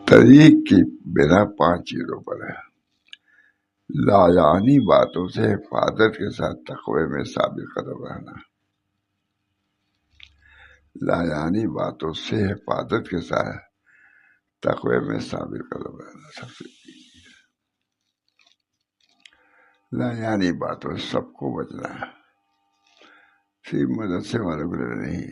طریق کی بنا 5 چیزوں پر ہے: لایعنی باتوں سے حفاظت کے ساتھ تقوی میں ثابت قدم رہنا. لایعنی باتوں سے حفاظت کے ساتھ تقوی میں ثابت قدم رہنا سب سے لایعنی باتوں سے سب کو بچنا ہے. صرف مدرسے والوں کے لیے نہیں،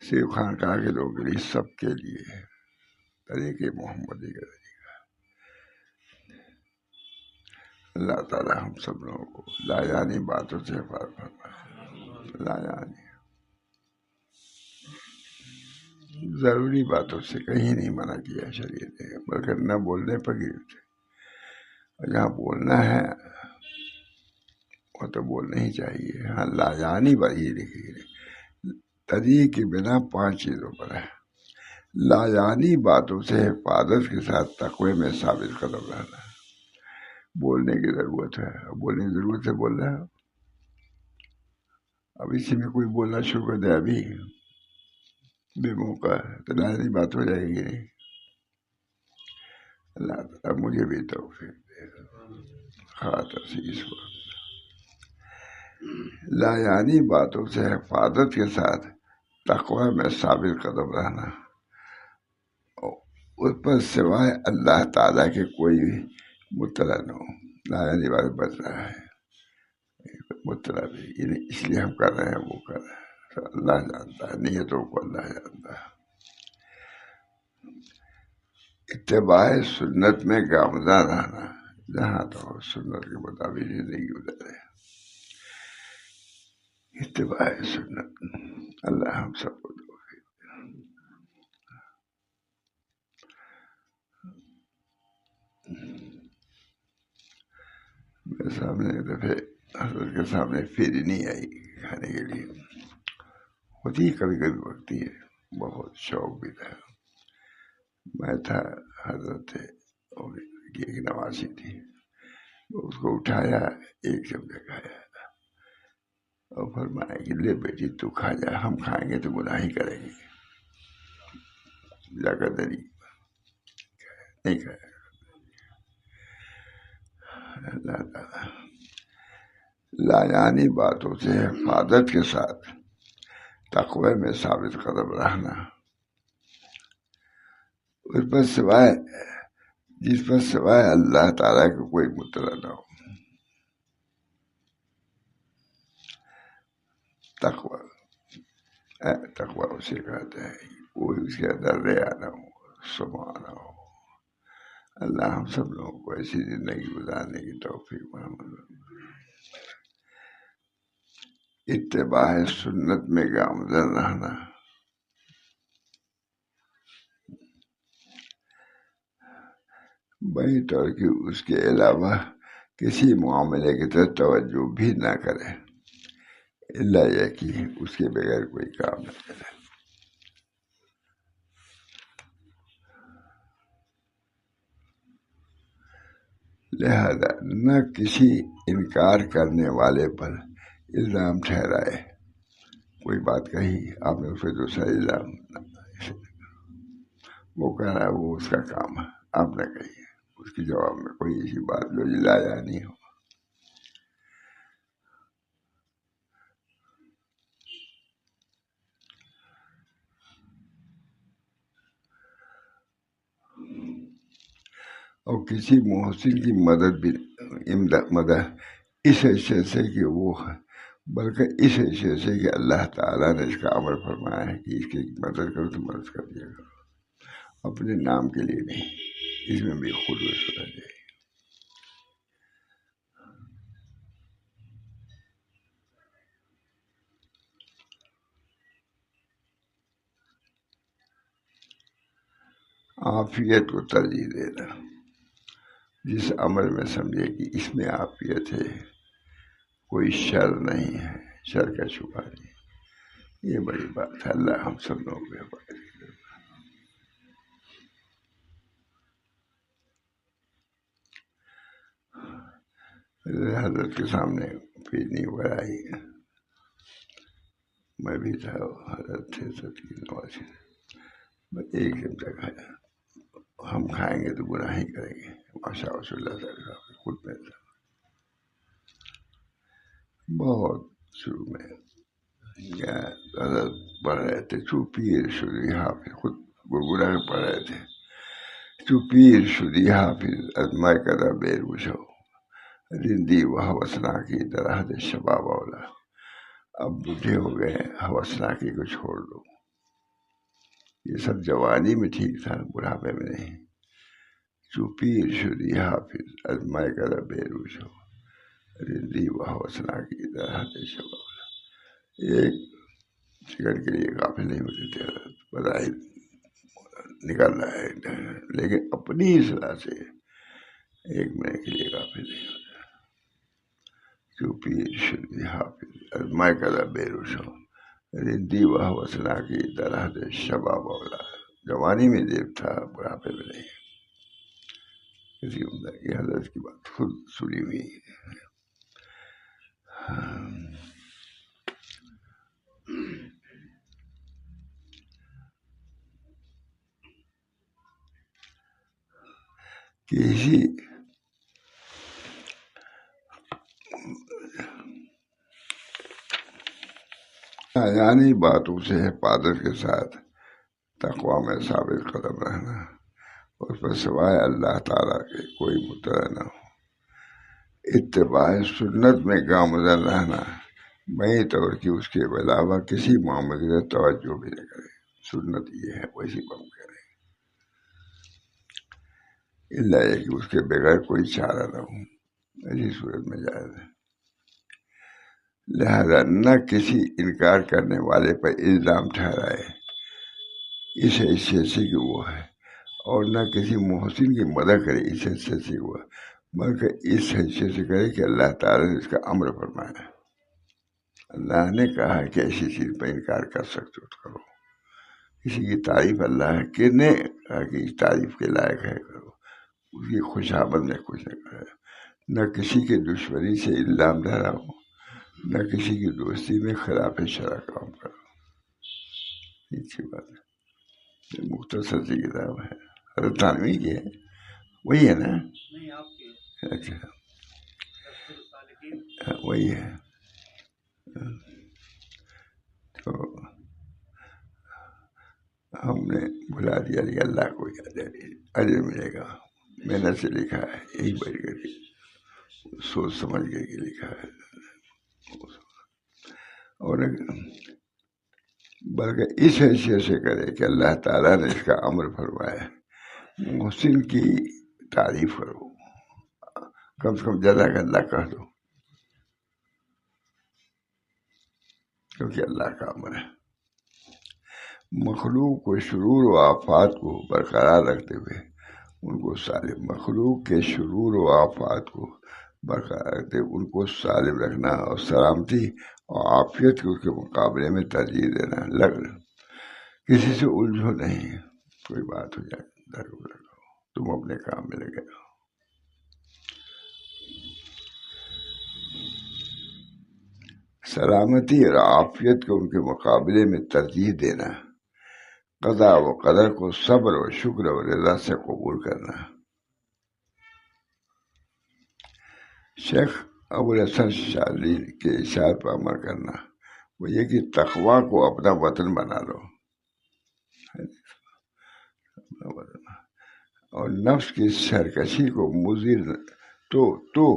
صرف خانقاہ کے لوگوں کے لیے، سب کے لیے طریقے محمدی کا طریقہ. اللہ تعالی ہم سب لوگوں کو لایعنی باتوں سے حفاظت فرمائے. لایعنی ضروری باتوں سے کہیں نہیں منع کیا شریعت نے، بلکہ نہ بولنے پر گرفت. جہاں بولنا ہے وہ تو بولنا ہی چاہیے. ہاں لایعنی بات یہ لکھی ہے طریق کی بنا 5 چیزوں پر ہے: لایعنی باتوں سے حفاظت کے ساتھ تقوی میں ثابت قدم رہنا. بولنے کی ضرورت ہے، بولنے کی ضرورت ہے، بول رہا ہے. اب اسی میں کوئی بولنا شروع کر دے ابھی بے موقع تو لایعنی بات ہو جائے گی نہیں. اللہ تعالیٰ مجھے بھی توفیق دے. خاطر اس وقت لایعنی باتوں سے حفاظت کے ساتھ تقوی میں ثابت قدم رہنا. اس پر سوائے اللہ تعالیٰ کے کوئی بھی مطلع نہ ہو. لایعنی بات بچ رہا ہے مطلع بھی اس لیے ہم کر رہے ہیں، وہ کر رہے ہیں. اللہ جانتا ہے نیتوں کو، اللہ جانتا ہے. اتباع سنت میں گامزن رہنا، جہاں تو سنت کے مطابق زندگی گزارے. اتباع سنت اللہ ہم سب کو دو. میرے سامنے ایک دفعہ حضرت کے سامنے پھیری نہیں آئی کھانے کے لیے. ہوتی کبھی کبھی وقتی ہے، بہت شوق بھی تھا. میں تھا، حضرت تھے، اور ایک نوازی تھی. اس کو اٹھایا، ایک چمچہ کھایا اور فرمایا کہ لے بیٹی تو کھا جا، ہم کھائیں گے تو گناہ ہی کریں گے. جا کر دری نہیں کھایا. اللہ تعالیٰ لایعنی باتوں سے حفاظت کے ساتھ تقوی میں ثابت قدم رہنا. اس پر سوائے جس پر سوائے اللہ تعالیٰ کا کوئی مطلع نہ ہو. تقوی اسے کہتے ہیں کوئی اس کے اندر ریا نہ ہو، سما نہ ہو. اللہ ہم سب لوگوں کو ایسی زندگی گزارنے کی توفیق محمد. اتباع سنت میں گامزن رہنا. بڑی طور کی اس کے علاوہ کسی معاملے کی طرف توجہ بھی نہ کرے، اللہ یہ کہ اس کے بغیر کوئی کام نہ کرے. لہذا نہ کسی انکار کرنے والے پر الزام ٹھہرائے. کوئی بات کہی آپ نے اس پہ دوسرا الزام، وہ کہہ رہا ہے وہ اس کا کام ہے، آپ نے کہی اس کے جواب میں کوئی ایسی بات جو لایعنی ہو. اور کسی محسن کی مدد بھی مدد اس حیثیت سے کہ وہ ہے، بلکہ اس حیثیت سے کہ اللہ تعالیٰ نے اس کا امر فرمایا ہے کہ اس کی مدد کرو تو مدد کر دیا کرو. اپنے نام کے لیے نہیں، اس میں بھی خلوص ہونا چاہیے. عافیت کو ترجیح دینا. جس عمل میں سمجھے کہ اس میں عافیت ہے، کوئی شر نہیں ہے، شر کا شبہ نہیں. یہ بڑی بات ہے. اللہ ہم سب لوگوں کو حضرت کے سامنے پھرنی وغیرہ آئی. میں بھی تھا، حضرت تھے، سب کی نوازی. ایک چمچہ کھایا، ہم کھائیں گے تو گناہ ہی کریں گے، ماشاء اللہ تعالیٰ خود میں بہت شروع میں حضرت پڑھ رہے تھے چوپیر شدی حافظ، خود گرگرا کے پڑھ رہے تھے چوپیر شدی حافظ ازمائے کدا بیروشو رندی و حوثنا کی درہد شباب اولا، اب بوڑھے ہو گئے حوثنا کی کو چھوڑ دو، یہ سب جوانی میں ٹھیک تھا، بڑھاپے میں نہیں. چوپیر شدی حافظ ازمائے کدا بیروشو رندی و حوثنا کی درہد شباب اولا. ایک سیکنڈ کے لیے کافی نہیں ہوتے تھے، بظاہر نکل رہا ہے لیکن اپنی اصلاح سے ایک منٹ کے لیے کافی نہیں ہوتا. چوپیر شدی حافظ ازمائے کدا بیروشو رندی و حوثنا کی درہد شباب اولا، جوانی میں دیر تھا، بڑھاپے میں نہیں. کسی عمدہ کی حضرت کی بات خود سنی ہوئی ہے. کسی یعنی باتوں سے حفاظت کے ساتھ تقوی میں ثابت قدم رہنا، اس پر سوائے اللہ تعالیٰ کے کوئی مطلع نہ ہو، اتباع سنت میں گامزن رہنا، بیں طور کی اس کے علاوہ کسی معاملے سے توجہ بھی نہ کرے. سنت یہ ہے ویسی بم کرے، اللہ یہ کہ اس کے بغیر کوئی چارہ نہ ہو، ایسی صورت میں جائز ہے. لہذا نہ کسی انکار کرنے والے پر الزام ٹھہرائے اس حیثیت سے کہ وہ ہے، اور نہ کسی محسن کی مدد کرے اس حیثیت سے وہ ہے، بلکہ اس حیثیت سے کرے کہ اللہ تعالیٰ نے اس کا امر فرمایا. اللہ نے کہا ہے کہ ایسی چیز پر انکار کر سکتے ہو تو کرو. کسی کی تعریف اللہ ہے کہ نے کہا کہ اس تعریف کے لائق ہے کرو، اس کی خوشامد میں کچھ نہ کرے. نہ کسی کی دشمنی سے الزام ٹھہراؤ، نہ کسی کی دوستی میں خلاف شرع کام کرو. اچھی بات ہے، یہ مختصر سی کتاب ہے، حضرت تھانوی کی ہے، وہی ہے نا؟ اچھا وہی ہے. تو ہم نے بلا دیا کہ اللہ کو اجر ملے گا، محنت سے لکھا ہے، یہی بیٹھ کر کے سوچ سمجھ کر کے لکھا ہے. اور بلکہ اس حیثیت سے کرے کہ اللہ تعالیٰ نے اس کا امر فرمایا ہے. محسن کی تعریف کرو، کم سے کم جزاک اللہ کہہ دو، کیونکہ اللہ کا امر ہے. مخلوق کو شرور و آفات کو برقرار رکھتے ہوئے ان کو سالم، مخلوق کے شرور و آفات کو برقرار رکھتے ہوئے ان کو سالم رکھنا، اور سلامتی اور عافیت کے اس کے مقابلے میں ترجیح دینا. کسی سے الجھو نہیں، کوئی بات ہو جائے درگو لگاؤ، تم اپنے کام میں لگے رہو. سلامتی اور عافیت کو ان کے مقابلے میں ترجیح دینا، قضا و قدر کو صبر و شکر و رضا سے قبول کرنا. شیخ ابوالحسن شاذلی کے ارشاد پر عمل کرنا، وہ یہ کہ تقوی کو اپنا وطن بنا لو، اور نفس کی سرکشی کو مضر تو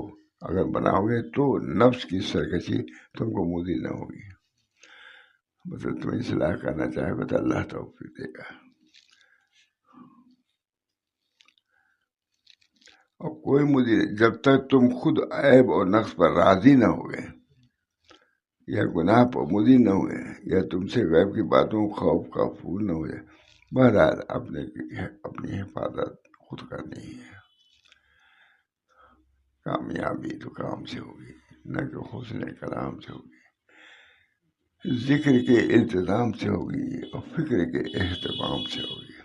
اگر بناؤ گے تو نفس کی سرکشی تم کو مضر نہ ہوگی. مطلب تم اصلاح کرنا چاہے گا تو اللہ توفیق دے گا. اور کوئی مضر جب تک تم خود عیب اور نقص پر راضی نہ ہوئے، یا گناہ پر مضر نہ ہوئے، یا تم سے غیب کی باتوں خوف کا پھول نہ ہوئے، بہرحال اپنی حفاظت خود کرنی ہے. کامیابی تو کام سے ہوگی، نہ کہ حسن کلام سے ہوگی، ذکر کے التزام سے ہوگی، اور فکر کے اہتمام سے ہوگی.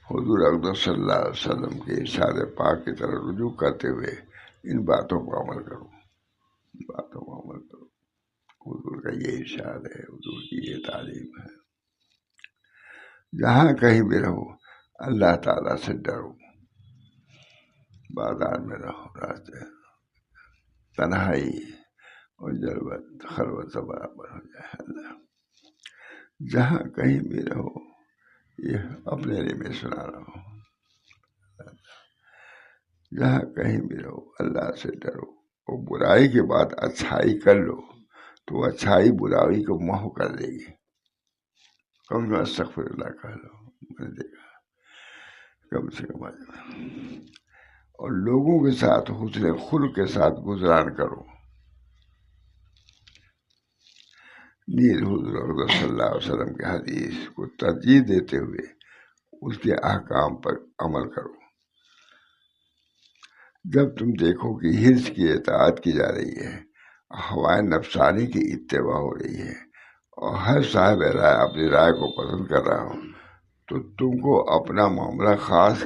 حضور اقدس صلی اللہ علیہ وسلم کے ارشاد پاک کی طرف رجوع کرتے ہوئے ان باتوں پر عمل کرو، حضور کا یہ ارشاد ہے، حضور کی یہ تعلیم ہے، جہاں کہیں بھی رہو اللہ تعالیٰ سے ڈرو، بازار میں رہو، راستے تنہائی اور جلوت خلوت سے برابر ہو جائے اللہ، جہاں کہیں بھی رہو، یہ اپنے لیے میں سنا رہا ہوں، جہاں کہیں بھی رہو اللہ سے ڈرو، اور برائی کے بعد اچھائی کر لو تو اچھائی برائی کو محو کر دے گی، کم سے کم استغفر اللہ کہہ لو، میں نے دیکھا کم سے کم، اور لوگوں کے ساتھ حسن خلق کے ساتھ گزران کرو، نیز حضور صلی اللہ علیہ وسلم کے حدیث کو ترجیح دیتے ہوئے اس کے احکام پر عمل کرو، جب تم دیکھو کہ حرص کی اطاعت کی جا رہی ہے، ہوائے نفسانی کی اتباع ہو رہی ہے، اور ہر صاحب رائے اپنی رائے کو پسند کر رہا ہو، تو تم کو اپنا معاملہ خاص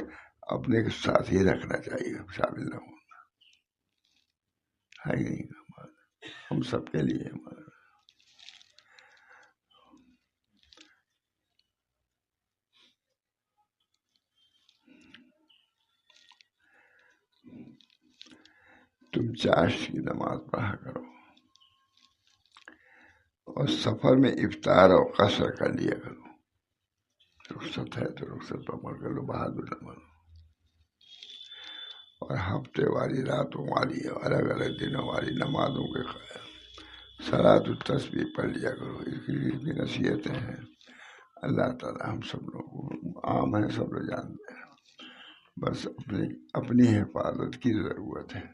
اپنے ساتھ ہی رکھنا چاہیے، شامل نہ ہونا ہے ہی نہیں، ہم سب کے لیے تم چاشت کی نماز پڑھا کرو، اور سفر میں افطار اور قصر کر لیا کرو، رخصت ہے تو رخصت پر عمل کر لو، بہادر نہ بنو، اور ہفتے والی راتوں والی الگ الگ دنوں والی نمازوں کے صلاۃ التسبیح پڑھ لیا کرو، اس کی نصیحتیں ہیں، اللہ تعالیٰ ہم سب لوگوں کو عام ہے، سب لوگ جانتے ہیں، بس اپنی حفاظت کی ضرورت ہے،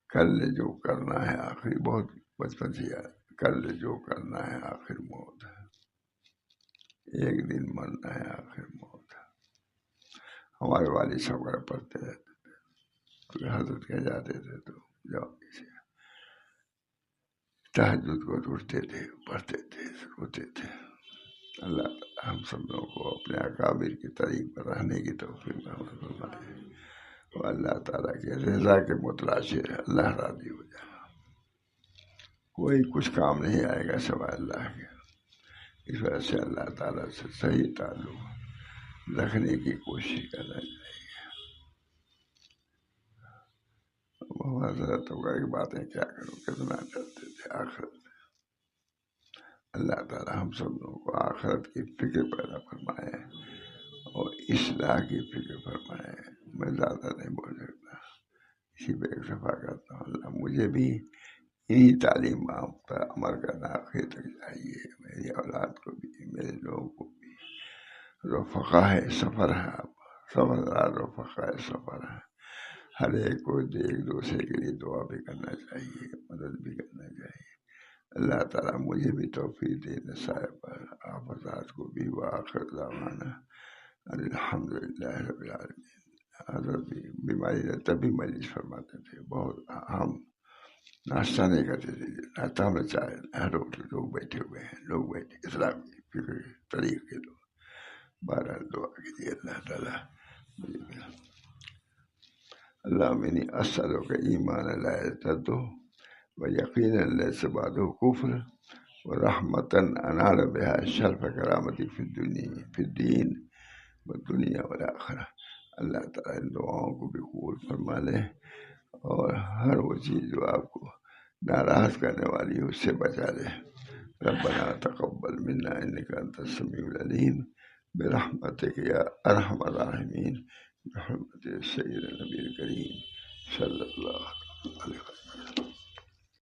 کر لے جو کرنا ہے آخری، بہت بچپن سے یاد، کر لے جو کرنا ہے آخر موت ہے، ایک دن مرنا ہے آخر موت ہے، ہمارے والد صاحب وغیرہ پڑھتے رہتے تھے، تو حضرت کہہ جاتے تھے تو جاؤ کسی تہجد کو اٹھتے تھے، پڑھتے تھے، روتے تھے، اللہ تعالیٰ ہم سب لوگوں کو اپنے اکابر کی طریق پر رہنے کی توفیق عطا فرمائے، اور اللہ تعالیٰ کے رضا کے متلاشی اللہ راضی ہو جائے، کوئی کچھ کام نہیں آئے گا سوائے اللہ کے، اس وجہ سے اللہ تعالیٰ سے صحیح تعلق رکھنے کی کوشش کرنا چاہیے، حضرت کی باتیں کیا کروں، کتنا ڈرتے تھے آخرت، اللہ تعالیٰ ہم سب لوگوں کو آخرت کی فکر پیدا فرمائے اور اصلاح کی فکر فرمائے، میں زیادہ نہیں بول سکتا، اسی پہ اکتفا کرتا ہوں، اللہ مجھے بھی یہی تعلیم پر عمل کرنا آخر تک چاہیے، میری اولاد کو بھی، میرے لوگوں کو بھی، رفقا ہے سفر ہے، سفردار رفقا ہے سفر ہے، ہر ایک کو ایک دوسرے کے لیے دعا بھی کرنا چاہیے، مدد بھی کرنا چاہیے، اللہ تعالیٰ مجھے بھی توفیق دے نصائح پر، آپ حضرات کو بھی، وآخر دعوانا الحمدللہ رب العالمین۔ حضرت بھی بیماری رہتا تب بھی مجلس فرماتے تھے، بہت ہم ناشتہ نہیں کرتے تھے، ناشتہ میں چائے، ہر لوگ بیٹھے ہوئے ہیں، لوگ بیٹھے، اسلام کی فکر طریقے لوگ، بہرحال دعا کیجیے اللہ تعالیٰ اللهم إني أسألك إيمانا لا يرتد ويقينا ليس بعده كفر ورحمة أنال بها شرف كرامتك في الدين والدنيا والآخرة، اللہ تعالیٰ ان دعاؤں کو بھی قبول فرما لے، اور ہر وہ چیز جو آپ کو ناراض کرنے والی ہے اس سے بچا لے، ربنا تقبل منا إنك أنت السميع العليم برحمتك يا أرحم الراحمين، بحرمة سيد النبي الكريم صلی اللہ علیہ وسلم۔